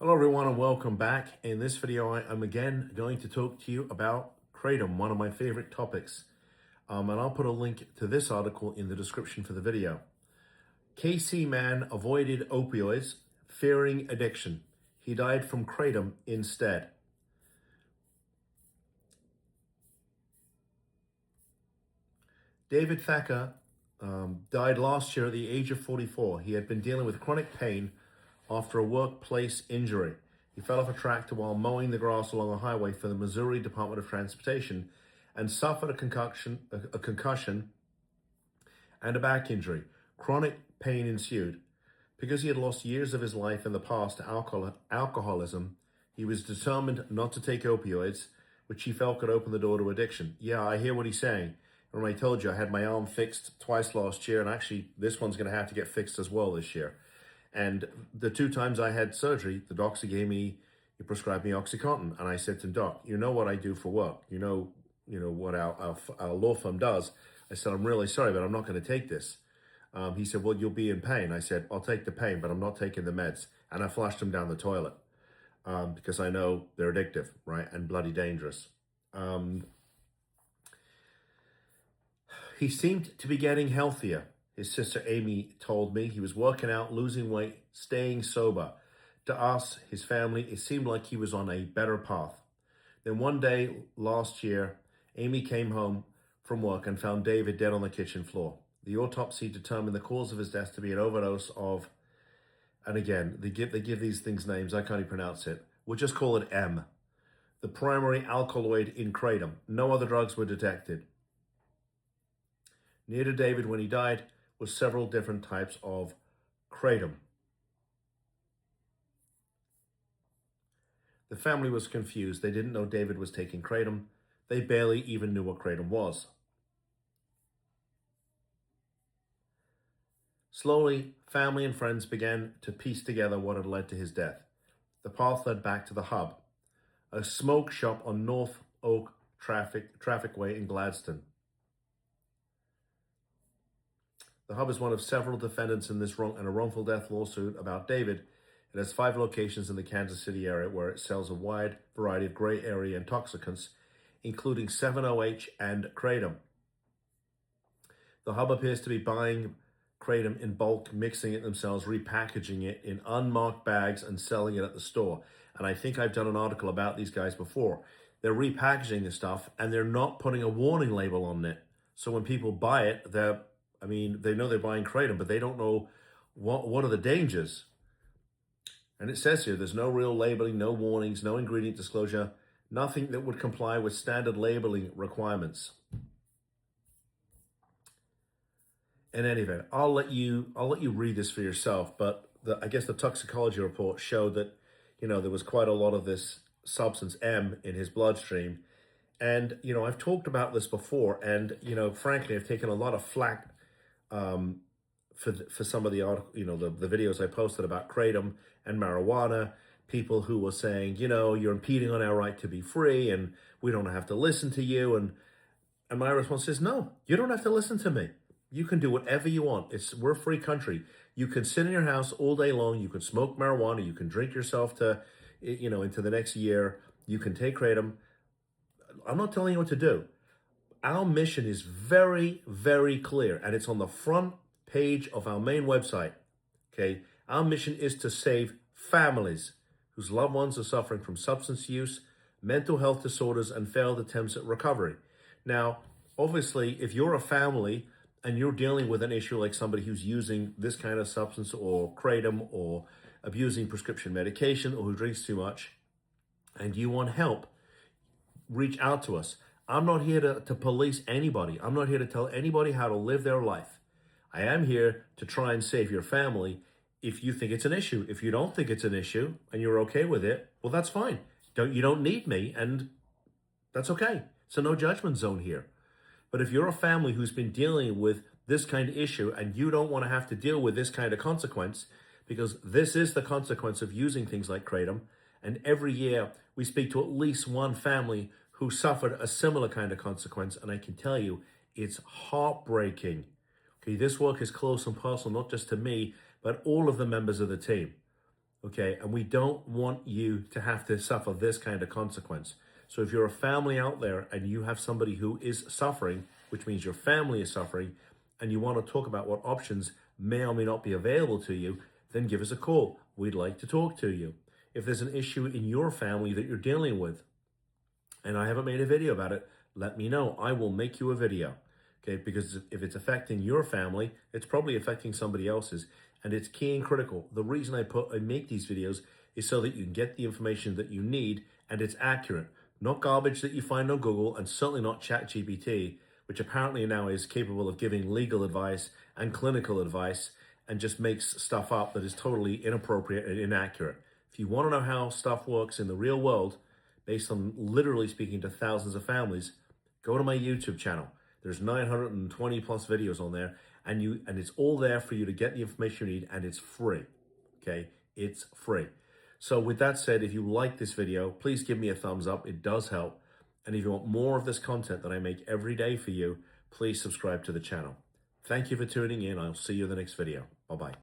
Hello everyone and welcome back. In this video I'm again going to talk to you about Kratom, one of my favorite topics. And I'll put a link to this article in the description for the video. KC man avoided opioids, fearing addiction. He died from Kratom instead. David Thacker died last year at the age of 44. He had been dealing with chronic pain after a workplace injury. He fell off a tractor while mowing the grass along a highway for the Missouri Department of Transportation and suffered a concussion and a back injury. Chronic pain ensued. Because he had lost years of his life in the past to alcoholism, he was determined not to take opioids, which he felt could open the door to addiction. Yeah, I hear what he's saying. Remember I told you I had my arm fixed twice last year, and actually this one's going to have to get fixed as well this year. And the two times I had surgery, the doctor he prescribed me OxyContin. And I said to him, Doc, you know what I do for work. You know what our law firm does. I said, I'm really sorry, but I'm not going to take this. He said, well, you'll be in pain. I said, I'll take the pain, but I'm not taking the meds. And I flushed him down the toilet because I know they're addictive, right? And bloody dangerous. He seemed to be getting healthier. His sister Amy told me he was working out, losing weight, staying sober. To us, his family, it seemed like he was on a better path. Then one day last year, Amy came home from work and found David dead on the kitchen floor. The autopsy determined the cause of his death to be an overdose of, and again, they give these things names, I can't even pronounce it. We'll just call it M. The primary alkaloid in Kratom. No other drugs were detected. Near to David when he died was several different types of Kratom. The family was confused. They didn't know David was taking Kratom. They barely even knew what Kratom was. Slowly, family and friends began to piece together what had led to his death. The path led back to the Hub, a smoke shop on North Oak Trafficway in Gladstone. The Hub is one of several defendants in a wrongful death lawsuit about David. It has 5 locations in the Kansas City area where it sells a wide variety of gray area intoxicants, including 7-OH and Kratom. The Hub appears to be buying Kratom in bulk, mixing it themselves, repackaging it in unmarked bags and selling it at the store. And I think I've done an article about these guys before. They're repackaging the stuff and they're not putting a warning label on it. So when people buy it, they know they're buying Kratom, but they don't know what are the dangers. And it says here, there's no real labeling, no warnings, no ingredient disclosure, nothing that would comply with standard labeling requirements. In any event, I'll let you read this for yourself, but I guess the toxicology report showed that, there was quite a lot of this substance M in his bloodstream. And, I've talked about this before, and, frankly, I've taken a lot of flack for some of the the videos I posted about Kratom and marijuana. People who were saying, you're impeding on our right to be free, and we don't have to listen to you. And my response is, no, you don't have to listen to me. You can do whatever you want. We're a free country. You can sit in your house all day long. You can smoke marijuana. You can drink yourself to, into the next year. You can take Kratom. I'm not telling you what to do. Our mission is very, very clear, and it's on the front page of our main website, okay? Our mission is to save families whose loved ones are suffering from substance use, mental health disorders, and failed attempts at recovery. Now, obviously, if you're a family and you're dealing with an issue like somebody who's using this kind of substance or Kratom or abusing prescription medication or who drinks too much, and you want help, reach out to us. I'm not here to police anybody. I'm not here to tell anybody how to live their life. I am here to try and save your family if you think it's an issue. If you don't think it's an issue and you're okay with it, well, that's fine. You don't need me, and that's okay. So no judgment zone here. But if you're a family who's been dealing with this kind of issue and you don't want to have to deal with this kind of consequence, because this is the consequence of using things like Kratom, and every year we speak to at least one family who suffered a similar kind of consequence, and I can tell you, it's heartbreaking. Okay, this work is close and personal, not just to me, but all of the members of the team. okay? And we don't want you to have to suffer this kind of consequence. So if you're a family out there and you have somebody who is suffering, which means your family is suffering, and you want to talk about what options may or may not be available to you, then give us a call. We'd like to talk to you. If there's an issue in your family that you're dealing with, and I haven't made a video about it, let me know. I will make you a video, okay? Because if it's affecting your family, it's probably affecting somebody else's, and it's key and critical. The reason I make these videos is so that you can get the information that you need, and it's accurate. Not garbage that you find on Google, and certainly not ChatGPT, which apparently now is capable of giving legal advice and clinical advice and just makes stuff up that is totally inappropriate and inaccurate. If you want to know how stuff works in the real world, based on literally speaking to thousands of families, go to my YouTube channel. There's 920 plus videos on there, and it's all there for you to get the information you need, and it's free, okay? It's free. So with that said, if you like this video, please give me a thumbs up. It does help. And if you want more of this content that I make every day for you, please subscribe to the channel. Thank you for tuning in. I'll see you in the next video. Bye-bye.